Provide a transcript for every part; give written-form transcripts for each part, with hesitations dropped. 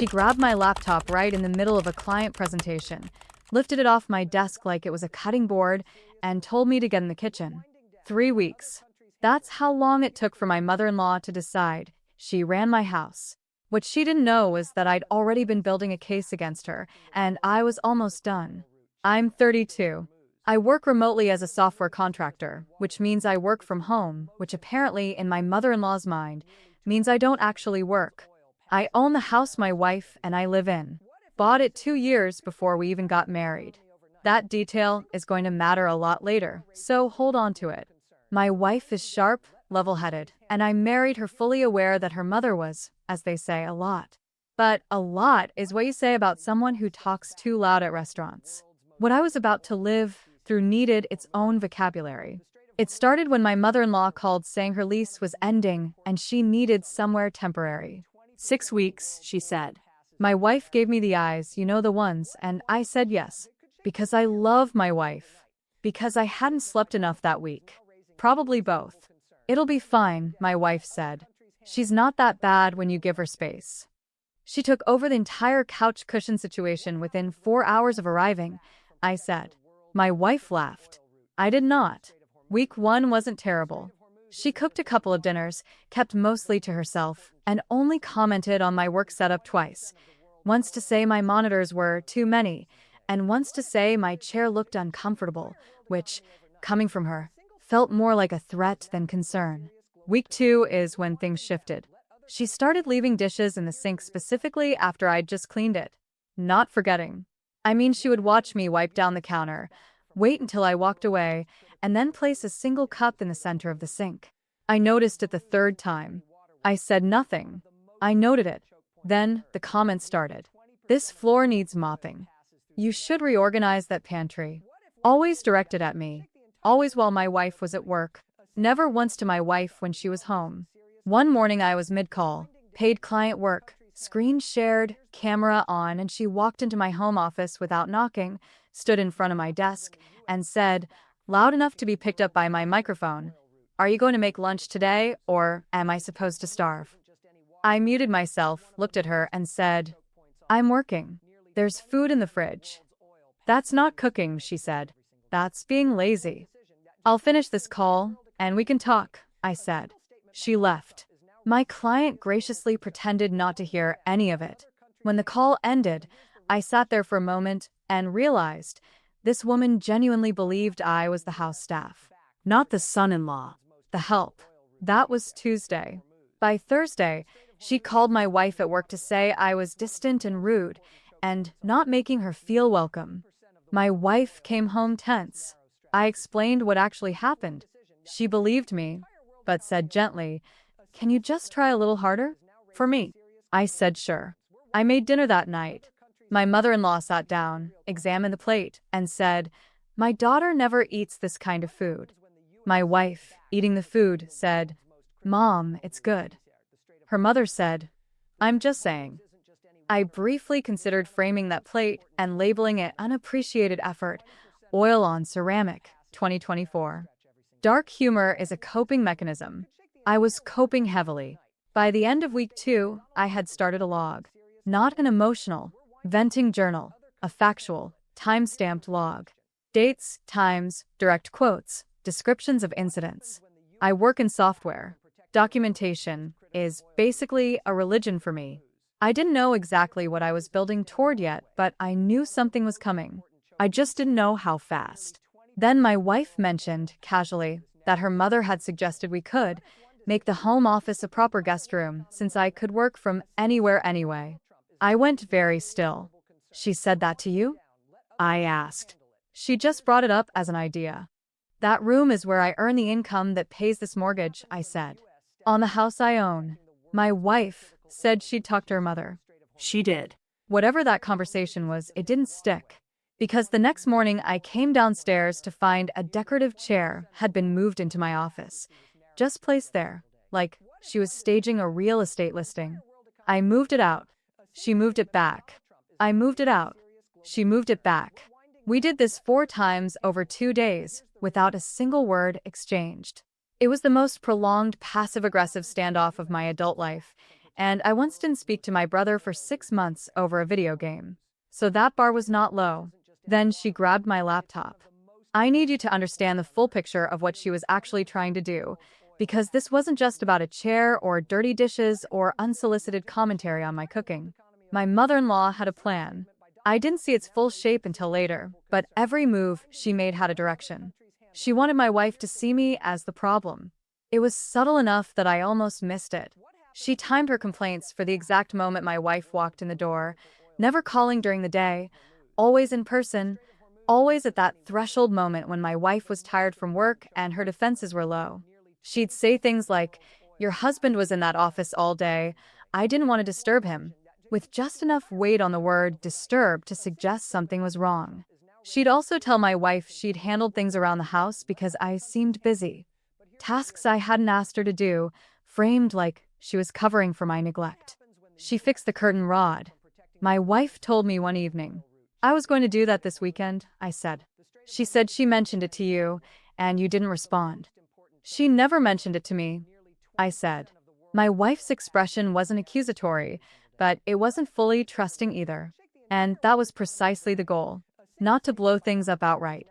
She grabbed my laptop right in the middle of a client presentation, lifted it off my desk like it was a cutting board, and told me to get in the kitchen. 3 weeks. That's how long it took for my mother-in-law to decide. She ran my house. What she didn't know was that I'd already been building a case against her, and I was almost done. I'm 32. I work remotely as a software contractor, which means I work from home, which apparently, in my mother-in-law's mind, means I don't actually work. I own the house my wife and I live in. Bought it 2 years before we even got married. That detail is going to matter a lot later, so hold on to it. My wife is sharp, level-headed, and I married her fully aware that her mother was, as they say, a lot. But a lot is what you say about someone who talks too loud at restaurants. What I was about to live through needed its own vocabulary. It started when my mother-in-law called saying her lease was ending and she needed somewhere temporary. 6 weeks, she said. My wife gave me the eyes, you know the ones, and I said yes. Because I love my wife. Because I hadn't slept enough that week. Probably both. It'll be fine, my wife said. She's not that bad when you give her space. She took over the entire couch cushion situation within 4 hours of arriving, I said. My wife laughed. I did not. Week 1 wasn't terrible. She cooked a couple of dinners, kept mostly to herself, and only commented on my work setup twice. Once to say my monitors were too many, and once to say my chair looked uncomfortable, which, coming from her, felt more like a threat than concern. Week 2 is when things shifted. She started leaving dishes in the sink specifically after I'd just cleaned it. Not forgetting. I mean, she would watch me wipe down the counter, wait until I walked away, and then place a single cup in the center of the sink. I noticed it the third time. I said nothing. I noted it. Then the comments started. This floor needs mopping. You should reorganize that pantry. Always directed at me. Always while my wife was at work. Never once to my wife when she was home. One morning I was mid-call, paid client work, screen shared, camera on, and she walked into my home office without knocking, stood in front of my desk, and said, loud enough to be picked up by my microphone, "Are you going to make lunch today, or am I supposed to starve?" I muted myself, looked at her, and said, "I'm working. There's food in the fridge." "That's not cooking," she said. "That's being lazy." "I'll finish this call, and we can talk," I said. She left. My client graciously pretended not to hear any of it. When the call ended, I sat there for a moment and realized this woman genuinely believed I was the house staff, not the son-in-law, the help. That was Tuesday. By Thursday, she called my wife at work to say I was distant and rude and not making her feel welcome. My wife came home tense. I explained what actually happened. She believed me, but said gently, "Can you just try a little harder? For me?" I said sure. I made dinner that night. My mother-in-law sat down, examined the plate, and said, "My daughter never eats this kind of food." My wife, eating the food, said, "Mom, it's good." Her mother said, "I'm just saying." I briefly considered framing that plate and labeling it unappreciated effort, oil on ceramic, 2024. Dark humor is a coping mechanism. I was coping heavily. By the end of week 2, I had started a log. Not an emotional, venting journal, a factual, time-stamped log. Dates, times, direct quotes, descriptions of incidents. I work in software. Documentation is basically a religion for me. I didn't know exactly what I was building toward yet, but I knew something was coming. I just didn't know how fast. Then my wife mentioned, casually, that her mother had suggested we could make the home office a proper guest room since I could work from anywhere anyway. I went very still. "She said that to you?" I asked. "She just brought it up as an idea." "That room is where I earn the income that pays this mortgage," I said. "On the house I own." My wife said she'd talk to her mother. She did. Whatever that conversation was, it didn't stick. Because the next morning I came downstairs to find a decorative chair had been moved into my office. Just placed there, like she was staging a real estate listing. I moved it out. She moved it back. I moved it out. She moved it back. We did this 4 times over 2 days, without a single word exchanged. It was the most prolonged passive-aggressive standoff of my adult life, And I once didn't speak to my brother for 6 months over a video game. So that bar was not low. Then she grabbed my laptop. I need you to understand the full picture of what she was actually trying to do, because this wasn't just about a chair or dirty dishes or unsolicited commentary on my cooking. My mother-in-law had a plan. I didn't see its full shape until later, but every move she made had a direction. She wanted my wife to see me as the problem. It was subtle enough that I almost missed it. She timed her complaints for the exact moment my wife walked in the door, never calling during the day, always in person, always at that threshold moment when my wife was tired from work and her defenses were low. She'd say things like, "Your husband was in that office all day. I didn't want to disturb him," with just enough weight on the word disturb to suggest something was wrong. She'd also tell my wife she'd handled things around the house because I seemed busy. Tasks I hadn't asked her to do, framed like she was covering for my neglect. She fixed the curtain rod. My wife told me one evening, "I was going to do that this weekend," I said. "She said she mentioned it to you, and you didn't respond." "She never mentioned it to me," I said. My wife's expression wasn't accusatory, but it wasn't fully trusting either. And that was precisely the goal. Not to blow things up outright,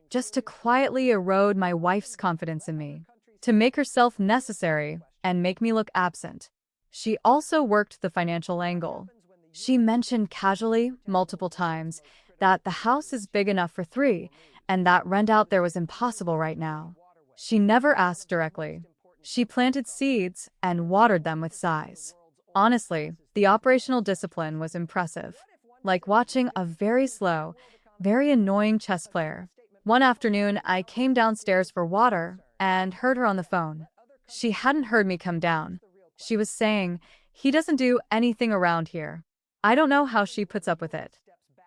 just to quietly erode my wife's confidence in me, to make herself necessary and make me look absent. She also worked the financial angle. She mentioned casually, multiple times, that the house is big enough for three and that rent out there was impossible right now. She never asked directly. She planted seeds and watered them with sighs. Honestly, the operational discipline was impressive, like watching a very slow, very annoying chess player. One afternoon, I came downstairs for water and heard her on the phone. She hadn't heard me come down. She was saying, "He doesn't do anything around here." I don't know how she puts up with it.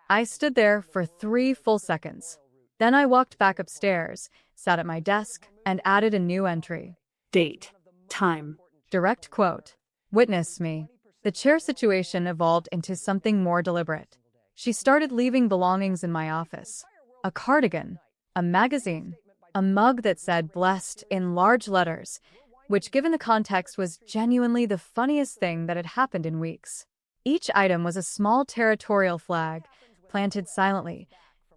I stood there for 3 full seconds. Then I walked back upstairs, sat at my desk, and added a new entry. Date. Time. Direct quote. Witness me. The chair situation evolved into something more deliberate. She started leaving belongings in my office. A cardigan, a magazine, a mug that said "blessed" in large letters, which given the context was genuinely the funniest thing that had happened in weeks. Each item was a small territorial flag, planted silently,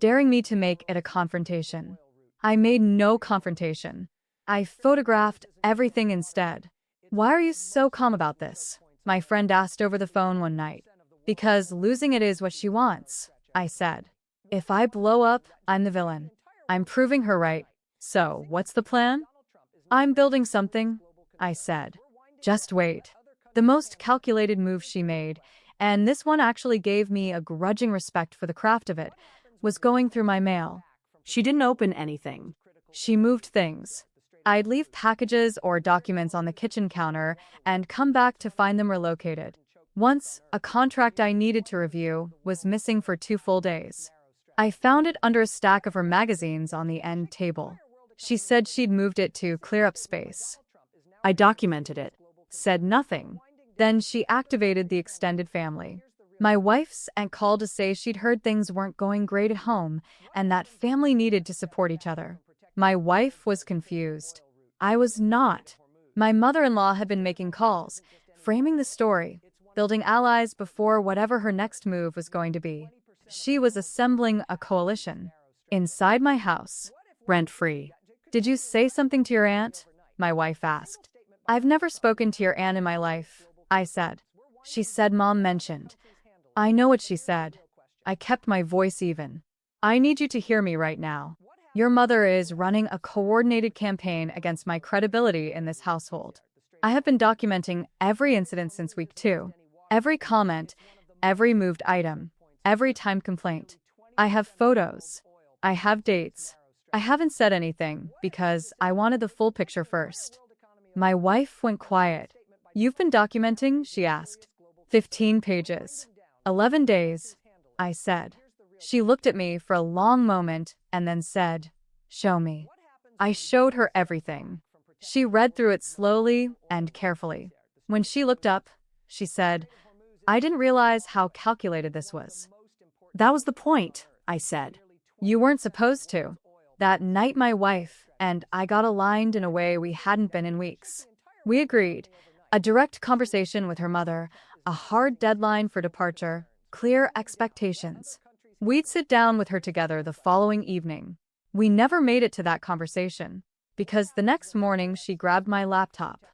daring me to make it a confrontation. I made no confrontation. I photographed everything instead. "Why are you so calm about this?" my friend asked over the phone one night. "Because losing it is what she wants," I said. "If I blow up, I'm the villain. I'm proving her right. So, what's the plan?" "I'm building something," I said. "Just wait." The most calculated move she made, and this one actually gave me a grudging respect for the craft of it, was going through my mail. She didn't open anything. She moved things. I'd leave packages or documents on the kitchen counter and come back to find them relocated. Once, a contract I needed to review was missing for 2 full days. I found it under a stack of her magazines on the end table. She said she'd moved it to clear up space. I documented it. Said nothing. Then she activated the extended family. My wife's aunt called to say she'd heard things weren't going great at home and that family needed to support each other. My wife was confused. I was not. My mother-in-law had been making calls, framing the story, building allies before whatever her next move was going to be. She was assembling a coalition. Inside my house. Rent-free. "Did you say something to your aunt?" my wife asked. "I've never spoken to your aunt in my life," I said. "She said Mom mentioned." I know what she said. I kept my voice even. "I need you to hear me right now. Your mother is running a coordinated campaign against my credibility in this household. I have been documenting every incident since week 2. Every comment, every moved item, every timed complaint. I have photos. I have dates. I haven't said anything because I wanted the full picture first." My wife went quiet. "You've been documenting?" she asked. 15 pages. 11 days, I said. She looked at me for a long moment and then said, "Show me." I showed her everything. She read through it slowly and carefully. When she looked up, she said, "I didn't realize how calculated this was." That was the point, I said. "You weren't supposed to." That night my wife and I got aligned in a way we hadn't been in weeks. We agreed, A direct conversation with her mother, a hard deadline for departure, clear expectations. We'd sit down with her together the following evening. We never made it to that conversation, because the next morning she grabbed my laptop.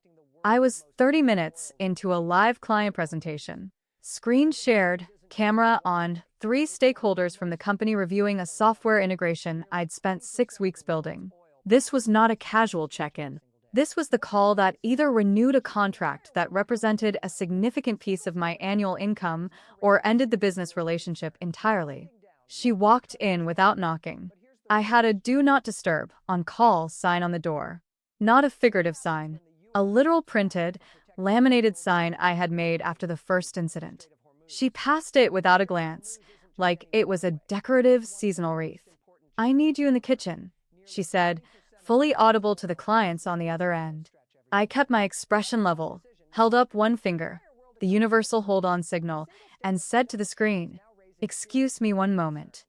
I was 30 minutes into a live client presentation. Screen shared, camera on, three stakeholders from the company reviewing a software integration I'd spent 6 weeks building. This was not a casual check-in. This was the call that either renewed a contract that represented a significant piece of my annual income or ended the business relationship entirely. She walked in without knocking. I had a "Do Not Disturb" on call sign on the door. Not a figurative sign, a literal printed, laminated sign I had made after the first incident. She passed it without a glance, like it was a decorative seasonal wreath. "I need you in the kitchen," she said, fully audible to the clients on the other end. I kept my expression level, held up one finger, the universal hold-on signal, and said to the screen, "Excuse me one moment."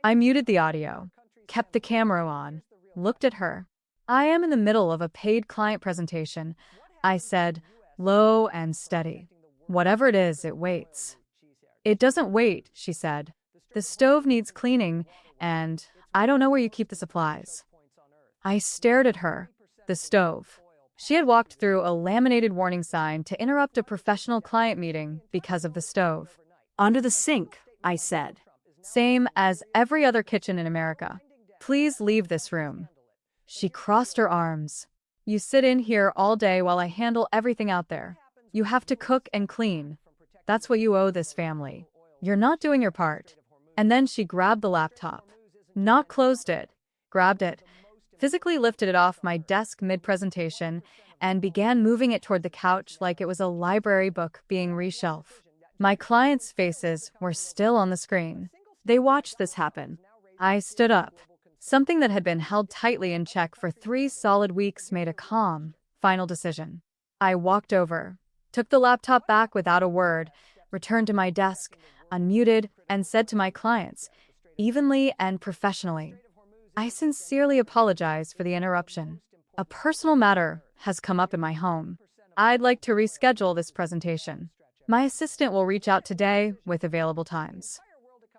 I muted the audio, kept the camera on, looked at her. "I am in the middle of a paid client presentation," I said, low and steady. "Whatever it is, it waits." "It doesn't wait," she said. "The stove needs cleaning, and I don't know where you keep the supplies." I stared at her. The stove. She had walked through a laminated warning sign to interrupt a professional client meeting because of the stove. "Under the sink," I said. "Same as every other kitchen in America. Please leave this room." She crossed her arms. "You sit in here all day while I handle everything out there. You have to cook and clean. That's what you owe this family. You're not doing your part." And then she grabbed the laptop. Not closed it. Grabbed it. Physically lifted it off my desk mid-presentation and began moving it toward the couch like it was a library book being reshelved. My clients' faces were still on the screen. They watched this happen. I stood up. Something that had been held tightly in check for 3 solid weeks made a calm, final decision. I walked over, took the laptop back without a word, returned to my desk, unmuted, and said to my clients, evenly and professionally, "I sincerely apologize for the interruption. A personal matter has come up in my home. I'd like to reschedule this presentation. My assistant will reach out today with available times."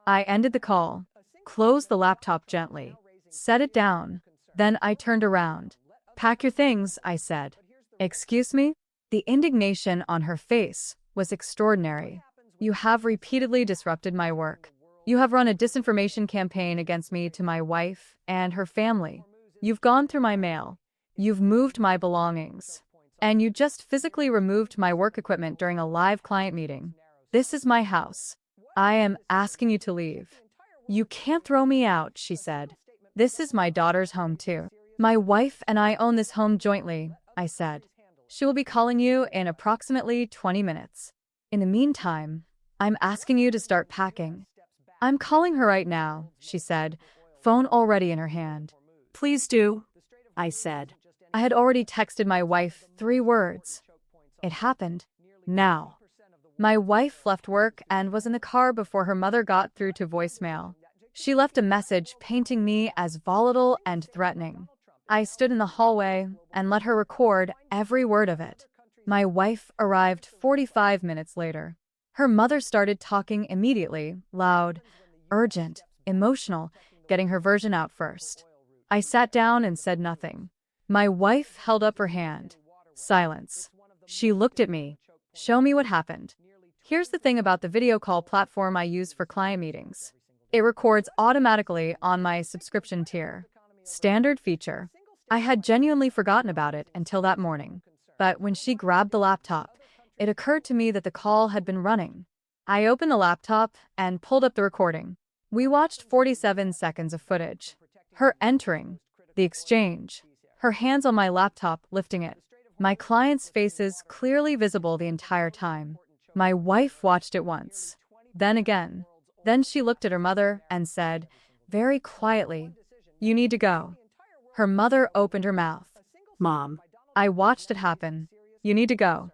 I ended the call, closed the laptop gently, set it down. Then I turned around. "Pack your things," I said. "Excuse me?" The indignation on her face was extraordinary. "You have repeatedly disrupted my work. You have run a disinformation campaign against me to my wife and her family. You've gone through my mail. You've moved my belongings. And you just physically removed my work equipment during a live client meeting. This is my house. I am asking you to leave." "You can't throw me out," she said. "This is my daughter's home too. My wife and I own this home jointly," I said. "She will be calling you in approximately 20 minutes. In the meantime, I'm asking you to start packing." "I'm calling her right now," she said, phone already in her hand. "Please do," I said. I had already texted my wife 3 words. It happened. Now. My wife left work and was in the car before her mother got through to voicemail. She left a message painting me as volatile and threatening. I stood in the hallway and let her record every word of it. My wife arrived 45 minutes later. Her mother started talking immediately, loud, urgent, emotional, getting her version out first. I sat down and said nothing. My wife held up her hand. Silence. She looked at me. "Show me what happened." Here's the thing about the video call platform I use for client meetings. It records automatically on my subscription tier. Standard feature. I had genuinely forgotten about it until that morning. But when she grabbed the laptop, it occurred to me that the call had been running. I opened the laptop and pulled up the recording. We watched 47 seconds of footage. Her entering, the exchange, her hands on my laptop lifting it. My clients' faces clearly visible the entire time. My wife watched it once, then again. Then she looked at her mother and said, very quietly, "You need to go." Her mother opened her mouth. "Mom." I watched it happen. "You need to go."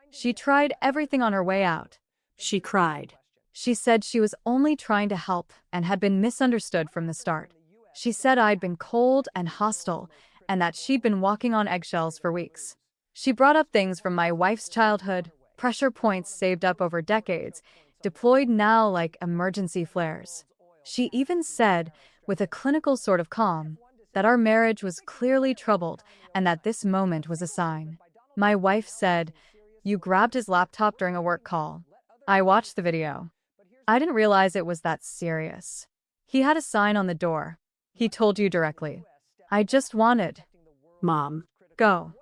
She tried everything on her way out. She cried. She said she was only trying to help and had been misunderstood from the start. She said I'd been cold and hostile and that she'd been walking on eggshells for weeks. She brought up things from my wife's childhood, pressure points saved up over decades, deployed now like emergency flares. She even said, with a clinical sort of calm, that our marriage was clearly troubled and that this moment was a sign. My wife said, "You grabbed his laptop during a work call." I watched the video. I didn't realize it was that serious. He had a sign on the door. He told you directly. I just wanted. Mom. Go.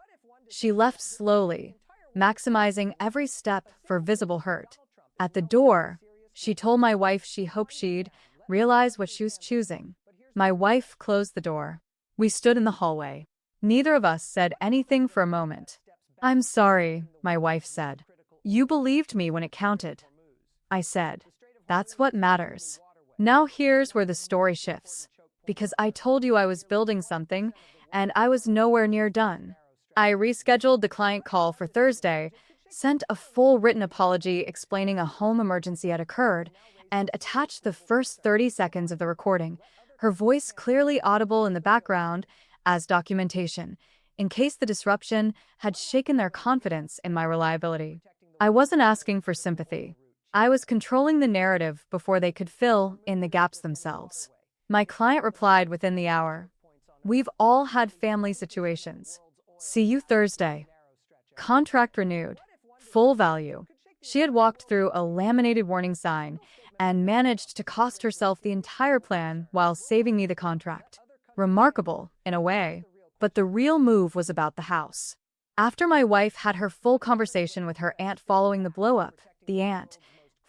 She left slowly, maximizing every step for visible hurt. At the door, she told my wife she hoped she'd realize what she was choosing. My wife closed the door. We stood in the hallway. Neither of us said anything for a moment. "I'm sorry," my wife said. "You believed me when it counted." I said, "That's what matters." Now here's where the story shifts. Because I told you I was building something, and I was nowhere near done. I rescheduled the client call for Thursday, sent a full written apology explaining a home emergency had occurred, and attached the first 30 seconds of the recording, her voice clearly audible in the background, as documentation, in case the disruption had shaken their confidence in my reliability. I wasn't asking for sympathy. I was controlling the narrative before they could fill in the gaps themselves. My client replied within the hour, "We've all had family situations. See you Thursday." Contract renewed. Full value. She had walked through a laminated warning sign and managed to cost herself the entire plan while saving me the contract. Remarkable, in a way. But the real move was about the house. After my wife had her full conversation with her aunt following the blow-up, the aunt,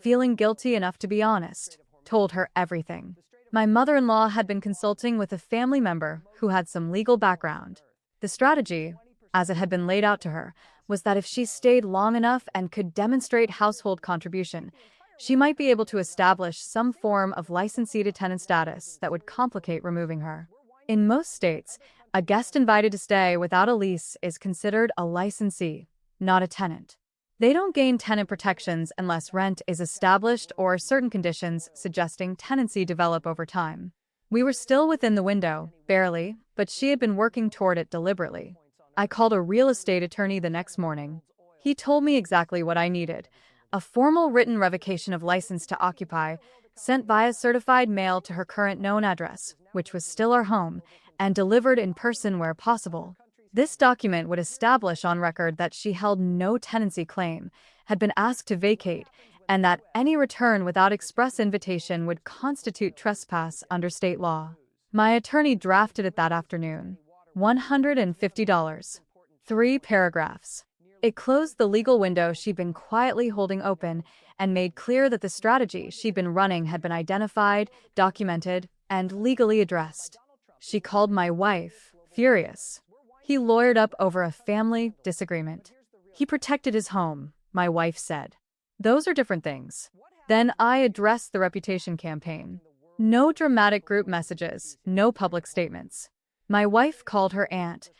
feeling guilty enough to be honest, told her everything. My mother-in-law had been consulting with a family member who had some legal background. The strategy, as it had been laid out to her, was that if she stayed long enough and could demonstrate household contribution, she might be able to establish some form of licensee to tenant status that would complicate removing her. In most states, a guest invited to stay without a lease is considered a licensee, not a tenant. They don't gain tenant protections unless rent is established or certain conditions suggesting tenancy develop over time. We were still within the window, barely, but she had been working toward it deliberately. I called a real estate attorney the next morning. He told me exactly what I needed: a formal written revocation of license to occupy, sent via certified mail to her current known address, which was still our home, and delivered in person where possible. This document would establish on record that she held no tenancy claim, had been asked to vacate, and that any return without express invitation would constitute trespass under state law. My attorney drafted it that afternoon. $150. 3 paragraphs. It closed the legal window she'd been quietly holding open and made clear that the strategy she'd been running had been identified, documented, and legally addressed. She called my wife, furious. He lawyered up over a family disagreement. He protected his home, my wife said. Those are different things. Then I addressed the reputation campaign. No dramatic group messages, no public statements. My wife called her aunt,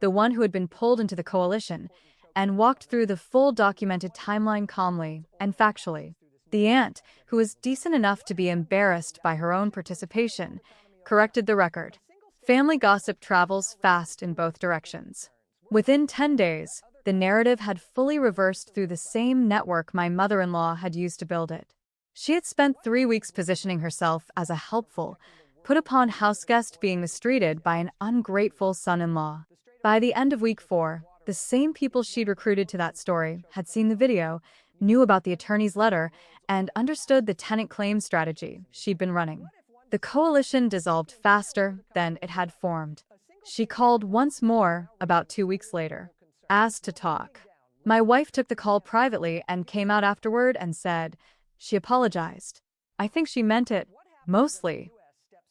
the one who had been pulled into the coalition, and walked through the full documented timeline calmly and factually. The aunt, who was decent enough to be embarrassed by her own participation, corrected the record. Family gossip travels fast in both directions. Within 10 days, the narrative had fully reversed through the same network my mother-in-law had used to build it. She had spent 3 weeks positioning herself as a helpful, put-upon houseguest being mistreated by an ungrateful son-in-law. By the end of week 4, the same people she'd recruited to that story had seen the video, knew about the attorney's letter, and understood the tenant claim strategy she'd been running. The coalition dissolved faster than it had formed. She called once more about 2 weeks later, asked to talk. My wife took the call privately and came out afterward and said she apologized. I think she meant it, mostly.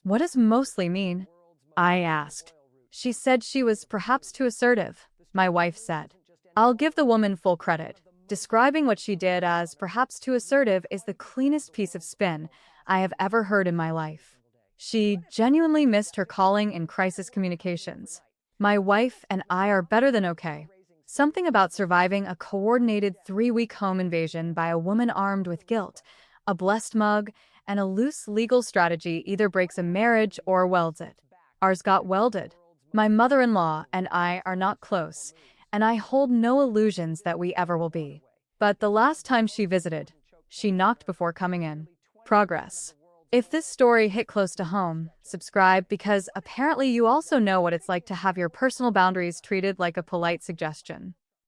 What does mostly mean? I asked. She said she was perhaps too assertive, my wife said. I'll give the woman full credit. Describing what she did as perhaps too assertive is the cleanest piece of spin I have ever heard in my life. She genuinely missed her calling in crisis communications. My wife and I are better than okay. Something about surviving a coordinated 3-week home invasion by a woman armed with guilt, a blessed mug, and a loose legal strategy either breaks a marriage or welds it. Ours got welded. My mother-in-law and I are not close, and I hold no illusions that we ever will be. But the last time she visited, she knocked before coming in. Progress. If this story hit close to home, subscribe because apparently you also know what it's like to have your personal boundaries treated like a polite suggestion.